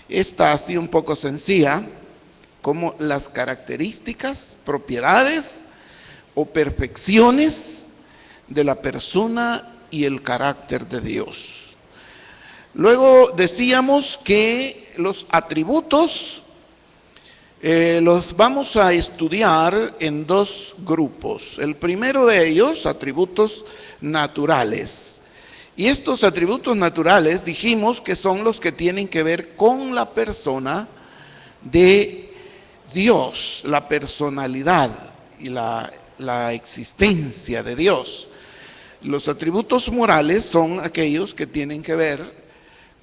Esta así un poco sencilla, como las características, propiedades o perfecciones de la persona y el carácter de Dios. Luego decíamos que los atributos los vamos a estudiar en dos grupos. El primero de ellos, atributos naturales. Y estos atributos naturales dijimos que son los que tienen que ver con la persona de Dios, la personalidad y la existencia de Dios. Los atributos morales son aquellos que tienen que ver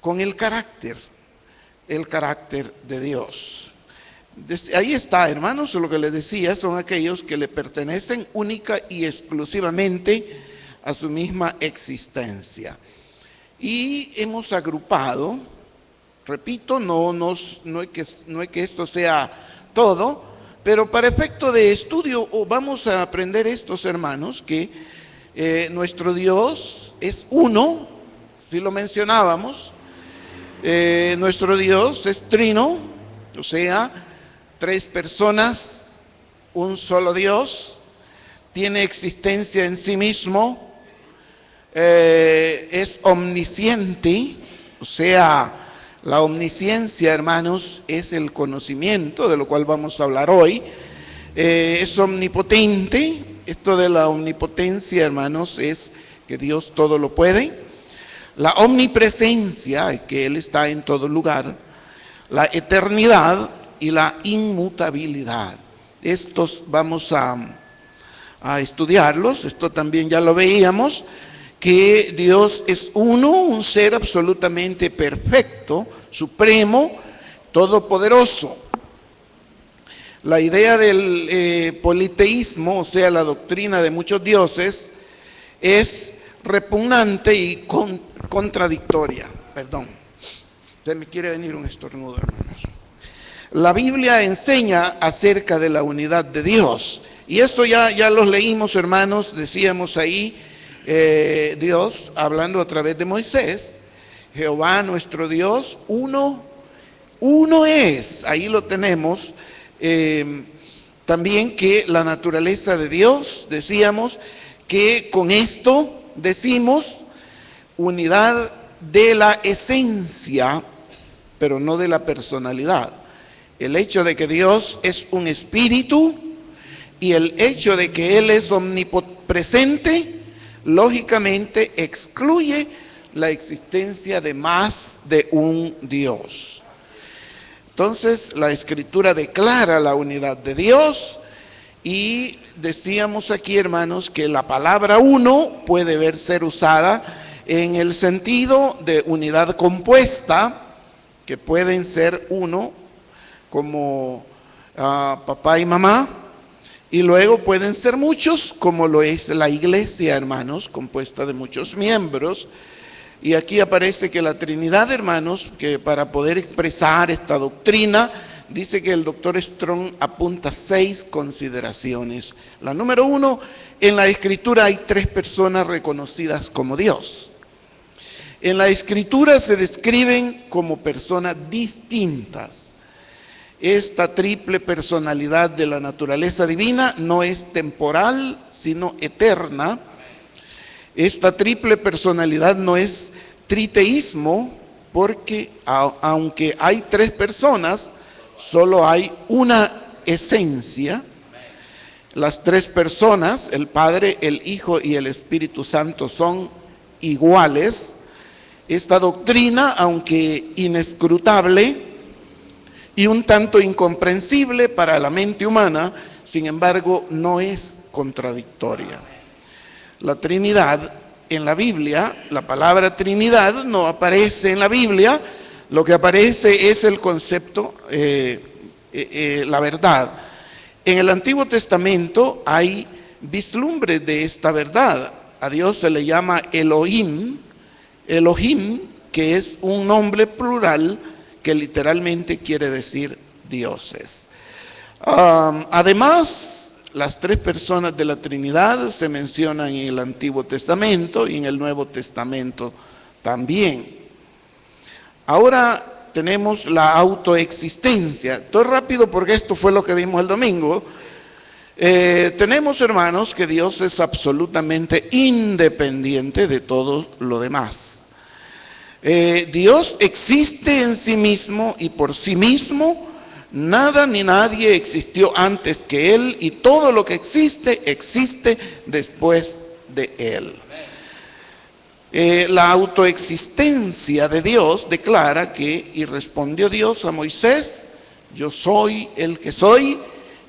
con el carácter de Dios. Ahí está, hermanos, lo que les decía, son aquellos que le pertenecen única y exclusivamente a su misma existencia. Y hemos agrupado, repito, no es que esto sea todo, pero para efecto de estudio vamos a aprender estos, hermanos, que nuestro Dios es uno, si lo mencionábamos. Nuestro Dios es trino, o sea, 3 personas, un solo Dios, tiene existencia en sí mismo, es omnisciente, o sea, la omnisciencia, hermanos, es el conocimiento, de lo cual vamos a hablar hoy. Es omnipotente. Esto de la omnipotencia, hermanos, es que Dios todo lo puede. La omnipresencia, que Él está en todo lugar. La eternidad y la inmutabilidad. Estos vamos a estudiarlos. Esto también ya lo veíamos, que Dios es uno, un ser absolutamente perfecto, supremo, todopoderoso. La idea del politeísmo, o sea, la doctrina de muchos dioses, es repugnante y contradictoria. Perdón, se me quiere venir un estornudo, hermanos. La Biblia enseña acerca de la unidad de Dios, y eso ya los leímos, hermanos. Decíamos ahí, Dios hablando a través de Moisés, Jehová nuestro Dios, uno es. Ahí lo tenemos. También que la naturaleza de Dios, decíamos que con esto decimos unidad de la esencia, pero no de la personalidad. El hecho de que Dios es un espíritu y el hecho de que Él es omnipresente, lógicamente excluye la existencia de más de un Dios. Entonces, la Escritura declara la unidad de Dios, y decíamos aquí, hermanos, que la palabra uno puede ser usada en el sentido de unidad compuesta, que pueden ser uno como papá y mamá, y luego pueden ser muchos, como lo es la iglesia, hermanos, compuesta de muchos miembros. Y aquí aparece que la Trinidad, hermanos, que para poder expresar esta doctrina, dice que el doctor Strong apunta 6 consideraciones. La número 1, en la Escritura hay 3 personas reconocidas como Dios. En la Escritura se describen como personas distintas. Esta triple personalidad de la naturaleza divina no es temporal, sino eterna. Esta triple personalidad no es triteísmo, porque aunque hay 3 personas, solo hay una esencia. Las 3 personas, el Padre, el Hijo y el Espíritu Santo, son iguales. Esta doctrina, aunque inescrutable y un tanto incomprensible para la mente humana, sin embargo, no es contradictoria. La Trinidad en la Biblia, la palabra Trinidad no aparece en la Biblia. Lo que aparece es el concepto, la verdad. En el Antiguo Testamento hay vislumbres de esta verdad. A Dios se le llama Elohim, que es un nombre plural que literalmente quiere decir dioses. Además, las 3 personas de la Trinidad se mencionan en el Antiguo Testamento y en el Nuevo Testamento también. Ahora, tenemos la autoexistencia. Estoy rápido porque esto fue lo que vimos el domingo. Tenemos, hermanos, que Dios es absolutamente independiente de todo lo demás. Dios existe en sí mismo y por sí mismo. Nada ni nadie existió antes que Él, y todo lo que existe, existe después de Él. La autoexistencia de Dios declara que, y respondió Dios a Moisés: yo soy el que soy,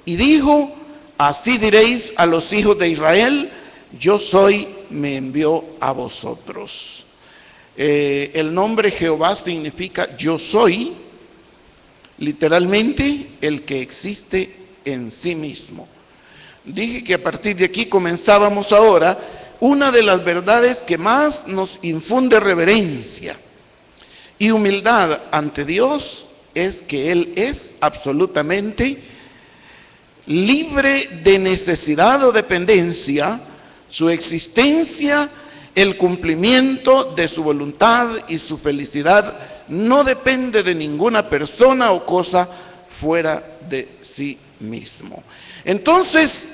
y dijo: así diréis a los hijos de Israel, yo soy, me envió a vosotros. El nombre Jehová significa yo soy, literalmente el que existe en sí mismo. Dije que a partir de aquí comenzábamos ahora una de las verdades que más nos infunde reverencia y humildad ante Dios, es que Él es absolutamente libre de necesidad o dependencia. Su existencia, el cumplimiento de su voluntad y su felicidad no depende de ninguna persona o cosa fuera de sí mismo. Entonces,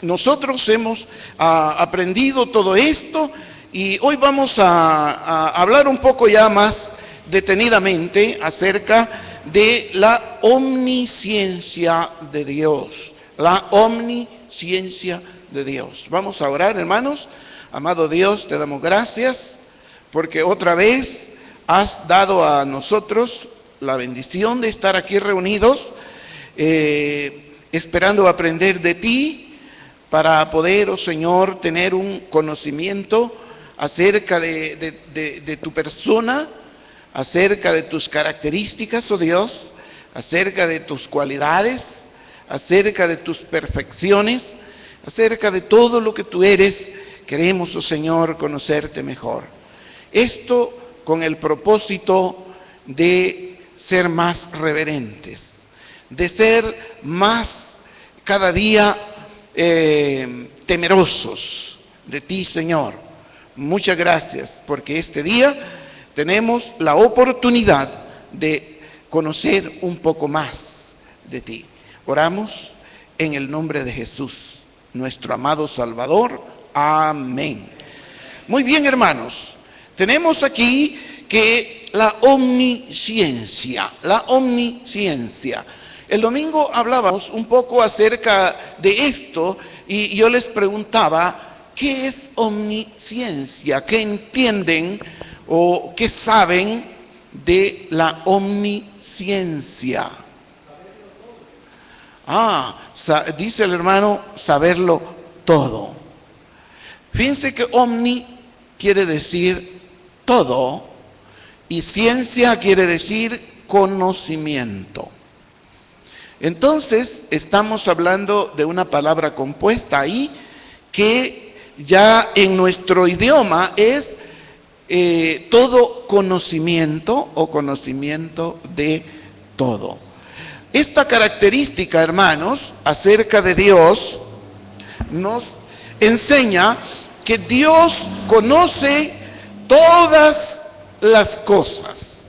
nosotros hemos aprendido todo esto, y hoy vamos a hablar un poco ya más detenidamente acerca de la omnisciencia de Dios. La omnisciencia de Dios. Vamos a orar, hermanos. Amado Dios, te damos gracias porque otra vez has dado a nosotros la bendición de estar aquí reunidos, esperando aprender de ti, para poder, oh Señor, tener un conocimiento acerca de tu persona, acerca de tus características, oh Dios, acerca de tus cualidades, acerca de tus perfecciones, acerca de todo lo que tú eres. Queremos, oh Señor, conocerte mejor. Esto con el propósito de ser más reverentes, de ser más cada día temerosos de ti, Señor. Muchas gracias, porque este día tenemos la oportunidad de conocer un poco más de ti. Oramos en el nombre de Jesús, nuestro amado Salvador. Amén. Muy bien, hermanos. Tenemos aquí que la omnisciencia. El domingo hablábamos un poco acerca de esto, y yo les preguntaba: ¿qué es omnisciencia? ¿Qué entienden o qué saben de la omnisciencia? Dice el hermano, saberlo todo. Fíjense que omni quiere decir todo y ciencia quiere decir conocimiento. Entonces estamos hablando de una palabra compuesta ahí que ya en nuestro idioma es todo conocimiento o conocimiento de todo. Esta característica, hermanos, acerca de Dios nos enseña que Dios conoce todas las cosas.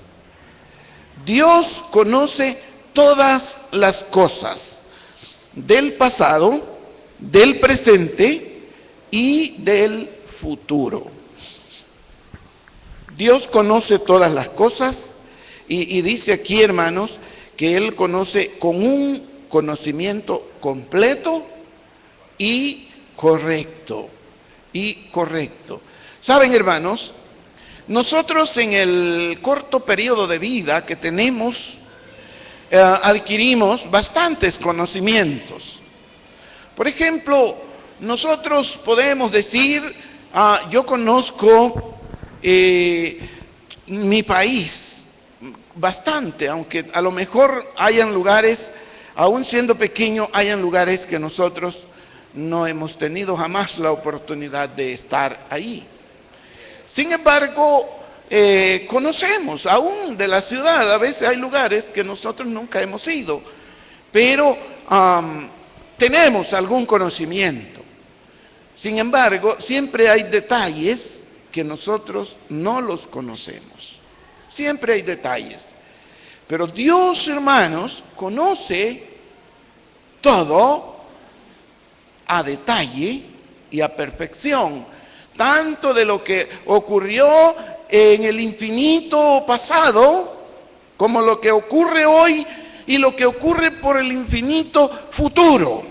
Dios conoce todas las cosas del pasado, del presente y del futuro. Dios conoce todas las cosas y dice aquí, hermanos, que Él conoce con un conocimiento completo y correcto. Saben, hermanos, nosotros en el corto periodo de vida que tenemos, adquirimos bastantes conocimientos. Por ejemplo, nosotros podemos decir, yo conozco mi país bastante, aunque a lo mejor hayan lugares, aún siendo pequeño, hayan lugares que nosotros no hemos tenido jamás la oportunidad de estar ahí. Sin embargo, conocemos aún de la ciudad. A veces hay lugares que nosotros nunca hemos ido, pero tenemos algún conocimiento. Sin embargo, siempre hay detalles que nosotros no los conocemos. Siempre hay detalles. Pero Dios, hermanos, conoce todo a detalle y a perfección, tanto de lo que ocurrió en el infinito pasado, como lo que ocurre hoy y lo que ocurre por el infinito futuro.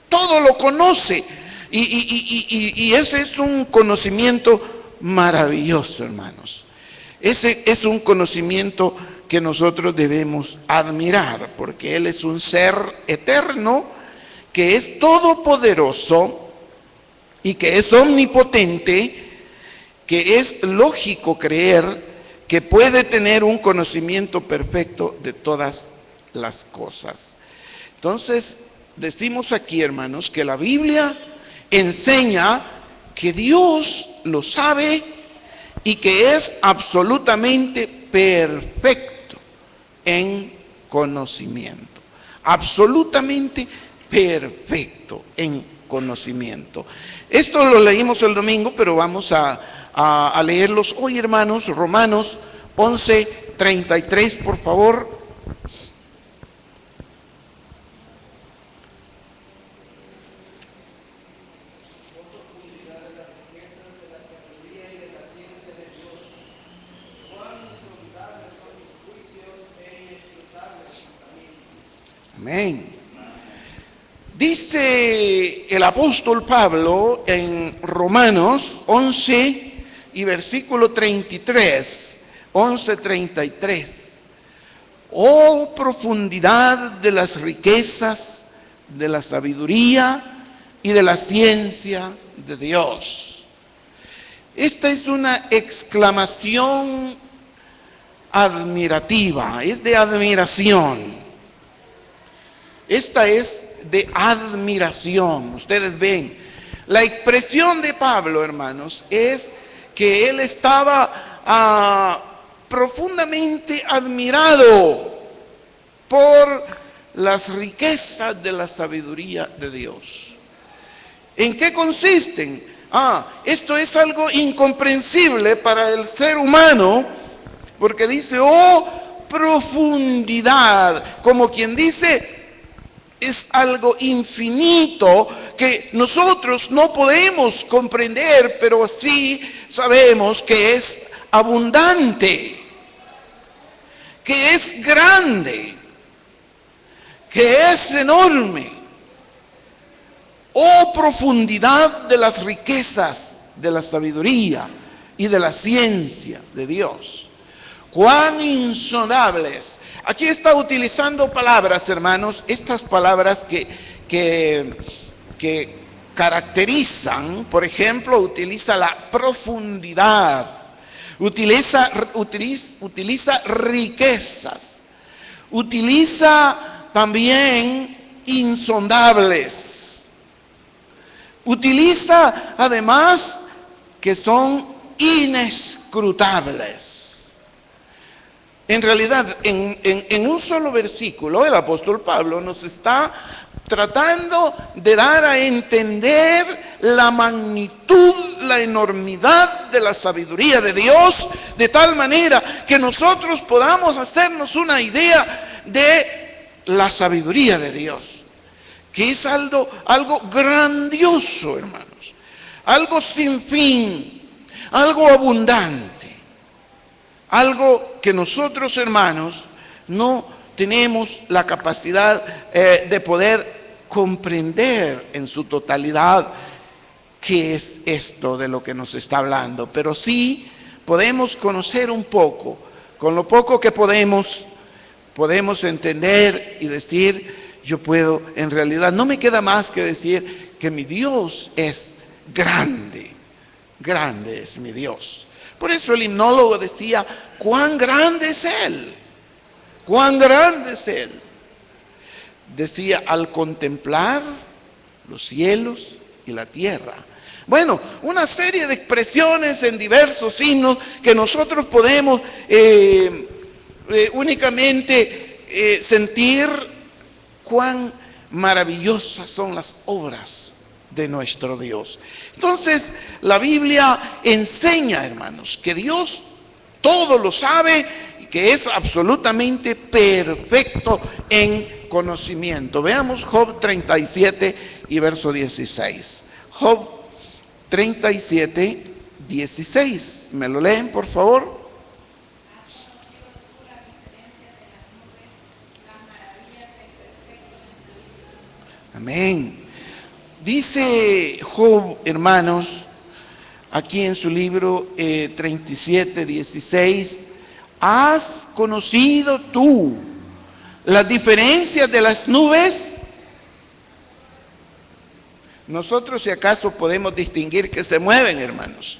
Todo lo conoce y ese es un conocimiento maravilloso, hermanos. Ese es un conocimiento que nosotros debemos admirar, porque Él es un ser eterno, que es todopoderoso y que es omnipotente, que es lógico creer que puede tener un conocimiento perfecto de todas las cosas. Entonces, decimos aquí, hermanos, que la Biblia enseña que Dios lo sabe y que es absolutamente perfecto en conocimiento. Absolutamente perfecto en conocimiento. Esto lo leímos el domingo, pero vamos a leerlos hoy, hermanos. Romanos 11:33, por favor. Amén. Dice el apóstol Pablo en Romanos 11 y versículo 33, 11:33. Oh profundidad de las riquezas, de la sabiduría y de la ciencia de Dios. Esta es una exclamación admirativa, es de admiración. Esta es de admiración. Ustedes ven, la expresión de Pablo, hermanos, es que él estaba profundamente admirado por las riquezas de la sabiduría de Dios. ¿En qué consisten? Esto es algo incomprensible para el ser humano, porque dice, oh profundidad, como quien dice, es algo infinito que nosotros no podemos comprender, pero sí sabemos que es abundante, que es grande, que es enorme. Oh profundidad de las riquezas, de la sabiduría y de la ciencia de Dios. Cuán insondables. Aquí está utilizando palabras, hermanos, estas palabras que caracterizan, por ejemplo, utiliza la profundidad, utiliza riquezas, utiliza también insondables, utiliza además que son inescrutables. En realidad, en un solo versículo, el apóstol Pablo nos está tratando de dar a entender la magnitud, la enormidad de la sabiduría de Dios, de tal manera que nosotros podamos hacernos una idea de la sabiduría de Dios, que es algo grandioso, hermanos, algo sin fin, algo abundante. Algo que nosotros, hermanos, no tenemos la capacidad de poder comprender en su totalidad qué es esto de lo que nos está hablando. Pero sí podemos conocer un poco, con lo poco que podemos entender y decir, yo puedo, en realidad no me queda más que decir que mi Dios es grande, grande es mi Dios. Por eso el himnólogo decía, cuán grande es Él, cuán grande es Él. Decía, al contemplar los cielos y la tierra. Bueno, una serie de expresiones en diversos himnos que nosotros podemos únicamente sentir cuán maravillosas son las obras de nuestro Dios. Entonces, la Biblia enseña, hermanos, que Dios todo lo sabe que es absolutamente perfecto en conocimiento. Veamos Job 37 y verso 16. Job 37, 16. ¿Me lo leen, por favor? Amén. Dice Job, hermanos, aquí en su libro 37, 16, ¿has conocido tú las diferencias de las nubes? Nosotros, si acaso, podemos distinguir que se mueven, hermanos.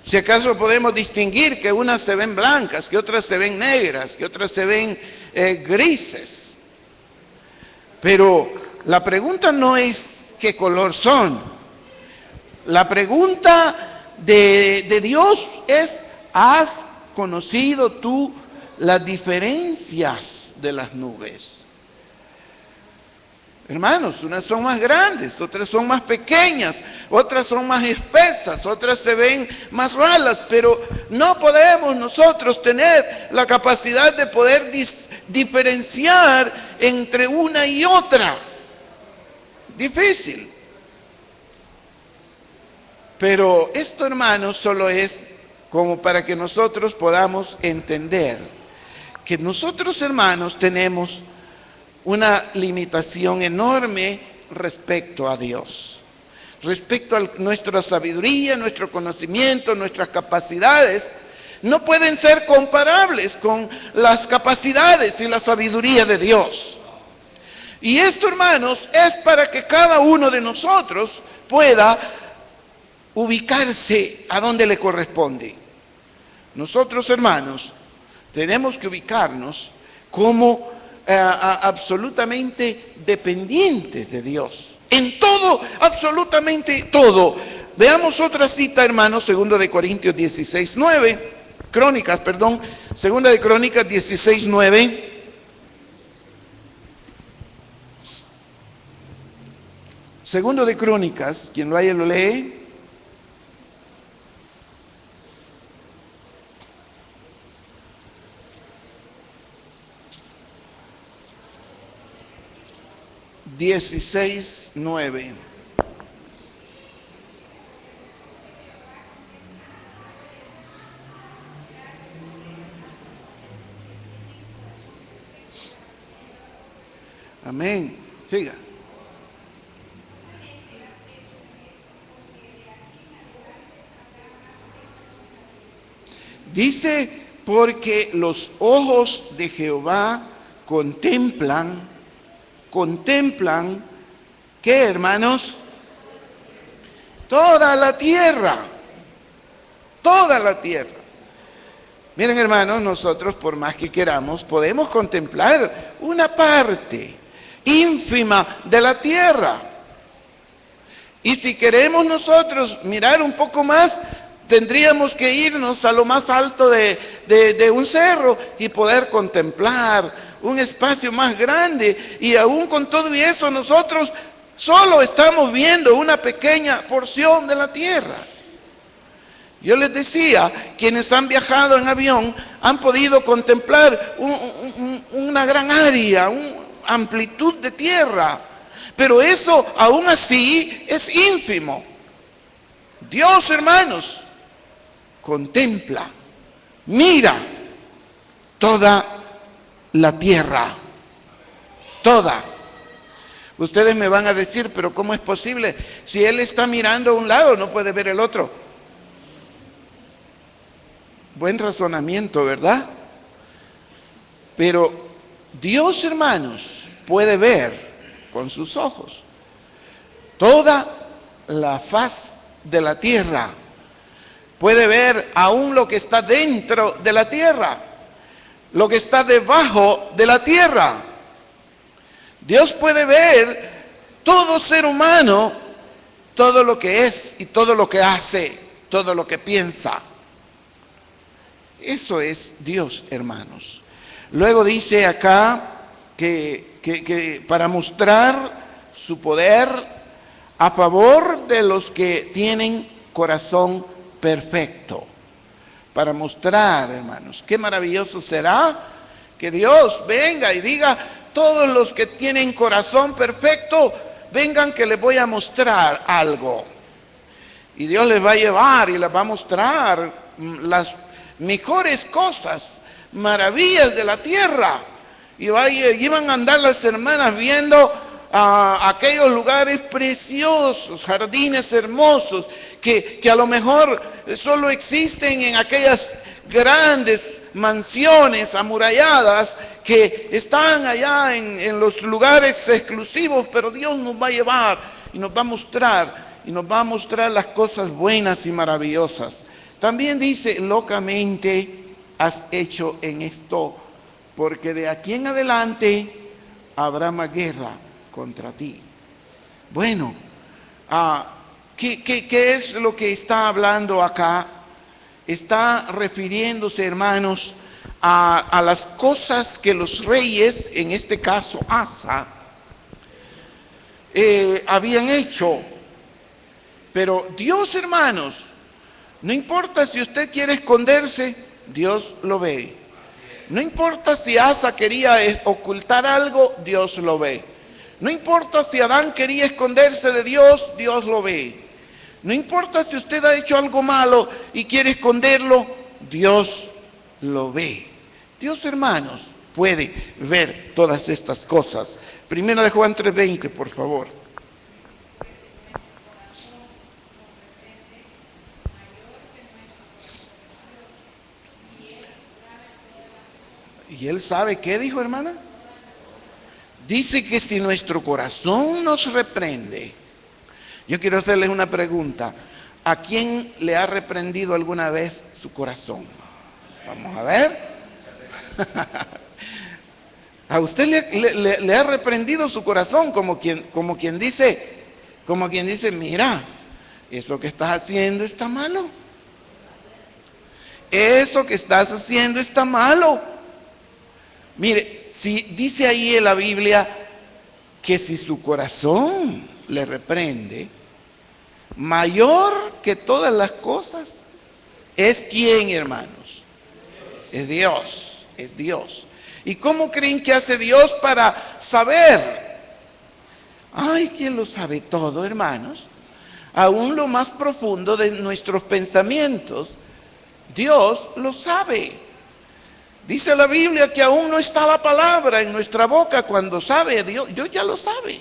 Si acaso podemos distinguir que unas se ven blancas, que otras se ven negras, que otras se ven grises. Pero la pregunta no es qué color son. La pregunta de Dios es: ¿has conocido tú las diferencias de las nubes? Hermanos, unas son más grandes, otras son más pequeñas, otras son más espesas, otras se ven más ralas, pero no podemos nosotros tener la capacidad de poder diferenciar entre una y otra. Difícil. Pero esto, hermanos, solo es como para que nosotros podamos entender que nosotros, hermanos, tenemos una limitación enorme respecto a Dios, respecto a nuestra sabiduría, nuestro conocimiento, nuestras capacidades. No pueden ser comparables con las capacidades y la sabiduría de Dios. Y esto, hermanos, es para que cada uno de nosotros pueda ubicarse a donde le corresponde. Nosotros, hermanos, tenemos que ubicarnos como absolutamente dependientes de Dios. En todo, absolutamente todo. Veamos otra cita, hermanos, 2 de Corintios 16, 9. Crónicas, perdón. 2 de Crónicas 16, 9. Segundo de Crónicas, quien lo haya lo lee. Dieciséis, 9. Amén. Siga. Dice, porque los ojos de Jehová contemplan, ¿qué, hermanos? Toda la tierra, toda la tierra. Miren, hermanos, nosotros, por más que queramos, podemos contemplar una parte ínfima de la tierra. Y si queremos nosotros mirar un poco más, tendríamos que irnos a lo más alto de un cerro y poder contemplar un espacio más grande. Y aún con todo eso, nosotros solo estamos viendo una pequeña porción de la tierra. Yo les decía, quienes han viajado en avión han podido contemplar una gran área, una amplitud de tierra, pero eso aún así es ínfimo. Dios, hermanos, contempla, mira toda la tierra, toda. Ustedes me van a decir, pero ¿cómo es posible? Si Él está mirando a un lado, no puede ver el otro. Buen razonamiento, ¿verdad? Pero Dios, hermanos, puede ver con sus ojos toda la faz de la tierra. Puede ver aún lo que está dentro de la tierra, lo que está debajo de la tierra. Dios puede ver todo ser humano, todo lo que es y todo lo que hace, todo lo que piensa. Eso es Dios, hermanos. Luego dice acá que para mostrar su poder a favor de los que tienen corazón perfecto. para mostrar, hermanos. Qué maravilloso será que Dios venga y diga: todos los que tienen corazón perfecto, vengan que les voy a mostrar algo. Y Dios les va a llevar y les va a mostrar las mejores cosas, maravillas de la tierra. Y iban a andar las hermanas viendo aquellos lugares preciosos, jardines hermosos, que a lo mejor solo existen en aquellas grandes mansiones amuralladas que están allá en los lugares exclusivos, pero Dios nos va a llevar y nos va a mostrar las cosas buenas y maravillosas. También dice: locamente has hecho en esto, porque de aquí en adelante habrá más guerra contra ti. Bueno, ¿qué es lo que está hablando acá? Está refiriéndose, hermanos, a las cosas que los reyes, en este caso Asa, habían hecho. Pero Dios, hermanos, no importa si usted quiere esconderse, Dios lo ve. No importa si Asa quería ocultar algo, Dios lo ve. No importa si Adán quería esconderse de Dios, Dios lo ve. No importa si usted ha hecho algo malo y quiere esconderlo, Dios lo ve. Dios, hermanos, puede ver todas estas cosas. Primera de Juan 3:20, por favor. ¿Y Él sabe qué dijo, hermana? Dice que si nuestro corazón nos reprende. Yo quiero hacerles una pregunta: ¿a quién le ha reprendido alguna vez su corazón? Vamos a ver. ¿A usted le ha reprendido su corazón como quien dice, mira, eso que estás haciendo está malo? Eso que estás haciendo está malo. Mire, si dice ahí en la Biblia que si su corazón le reprende, mayor que todas las cosas, ¿es quién, hermanos? Es Dios, es Dios. ¿Y cómo creen que hace Dios para saber? Ay, ¿quién lo sabe todo, hermanos? Aún lo más profundo de nuestros pensamientos, Dios lo sabe. Dice la Biblia que aún no está la palabra en nuestra boca cuando sabe Dios ya lo sabe.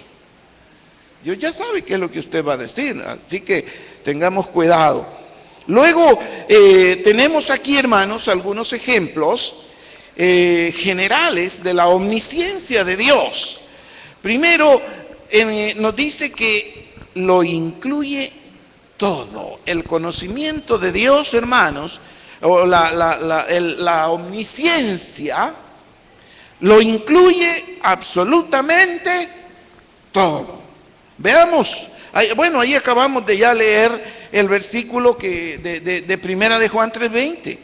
Dios ya sabe qué es lo que usted va a decir, así que tengamos cuidado. Luego tenemos aquí, hermanos, algunos ejemplos generales de la omnisciencia de Dios. Primero, nos dice que lo incluye todo. El conocimiento de Dios, hermanos, o la omnisciencia, lo incluye absolutamente todo. Veamos, ahí acabamos de ya leer el versículo de Primera de Juan 3:20,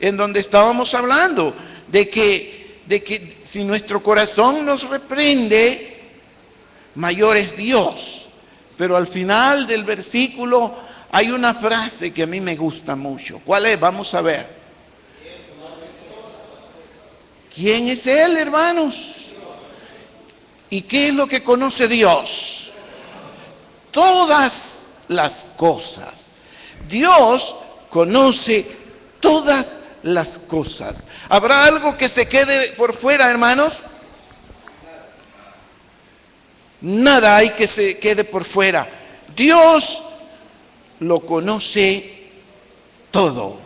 en donde estábamos hablando de que si nuestro corazón nos reprende, mayor es Dios. Pero al final del versículo hay una frase que a mí me gusta mucho. ¿Cuál es? Vamos a ver. ¿Quién es Él, hermanos? ¿Y qué es lo que conoce Dios? Todas las cosas. Dios conoce todas las cosas. ¿Habrá algo que se quede por fuera, hermanos? Nada hay que se quede por fuera. Dios lo conoce todo,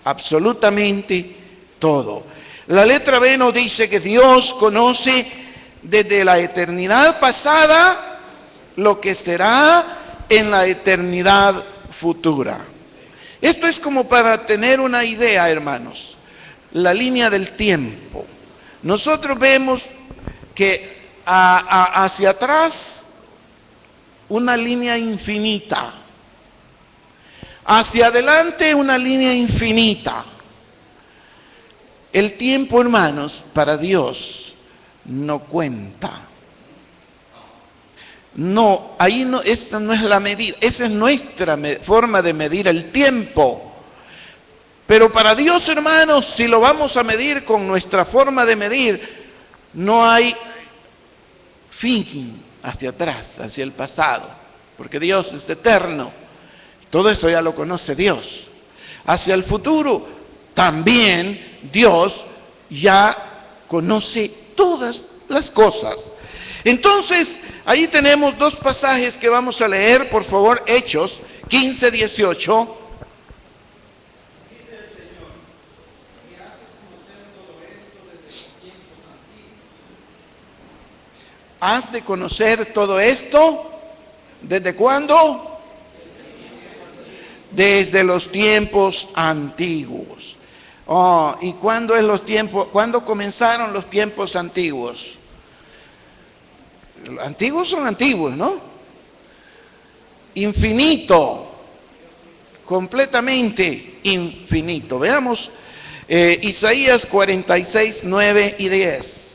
absolutamente todo. La letra B nos dice que Dios conoce desde la eternidad pasada lo que será en la eternidad futura. Esto es como para tener una idea, hermanos, la línea del tiempo. Nosotros vemos que hacia atrás una línea infinita, hacia adelante una línea infinita. El tiempo, hermanos, para Dios no cuenta. No, ahí no, esta no es la medida, esa es nuestra forma de medir el tiempo. Pero para Dios, hermanos, si lo vamos a medir con nuestra forma de medir, no hay fin hacia atrás, hacia el pasado, porque Dios es eterno. Todo esto ya lo conoce Dios. Hacia el futuro, también Dios ya conoce todas las cosas. Entonces, ahí tenemos dos pasajes que vamos a leer, por favor, Hechos 15, 18. Has de conocer todo esto. ¿Desde cuándo? Desde los tiempos antiguos. ¿Y cuándo es los tiempos? ¿Cuándo comenzaron los tiempos antiguos? Los antiguos son antiguos, ¿no? Infinito, completamente infinito. Veamos Isaías 46, 9 y 10.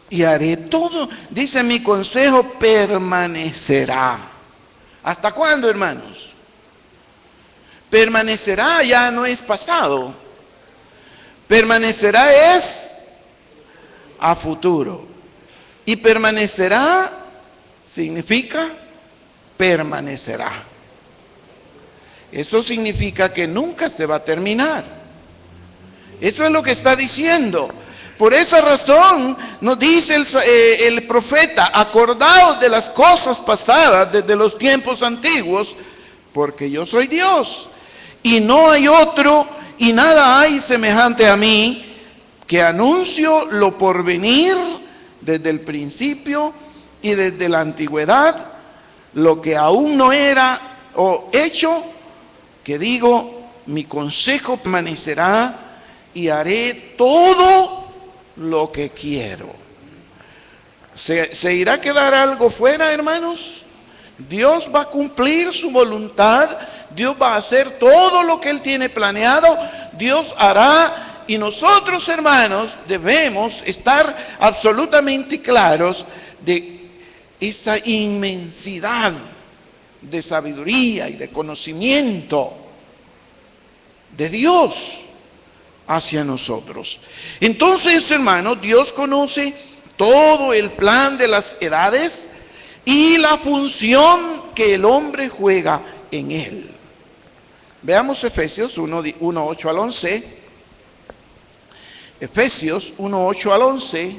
Y haré todo, dice, mi consejo permanecerá. ¿Hasta cuándo, hermanos? Permanecerá ya no es pasado. Permanecerá es a futuro. Y permanecerá significa permanecerá. Eso significa que nunca se va a terminar. Eso es lo que está diciendo. Por esa razón nos dice el profeta: acordaos de las cosas pasadas desde los tiempos antiguos, porque yo soy Dios y no hay otro, y nada hay semejante a mí, que anuncio lo por venir desde el principio y desde la antigüedad, lo que aún no era o hecho, que digo, mi consejo permanecerá y haré todo lo que quiero. ¿Se irá a quedar algo fuera, hermanos? Dios va a cumplir su voluntad. Dios va a hacer todo lo que Él tiene planeado. Dios hará, y nosotros, hermanos, debemos estar absolutamente claros de esa inmensidad de sabiduría y de conocimiento de Dios hacia nosotros. Entonces, hermanos, Dios conoce todo el plan de las edades y la función que el hombre juega en él. Veamos Efesios 1, 8 al 11. Efesios 1, 8 al 11.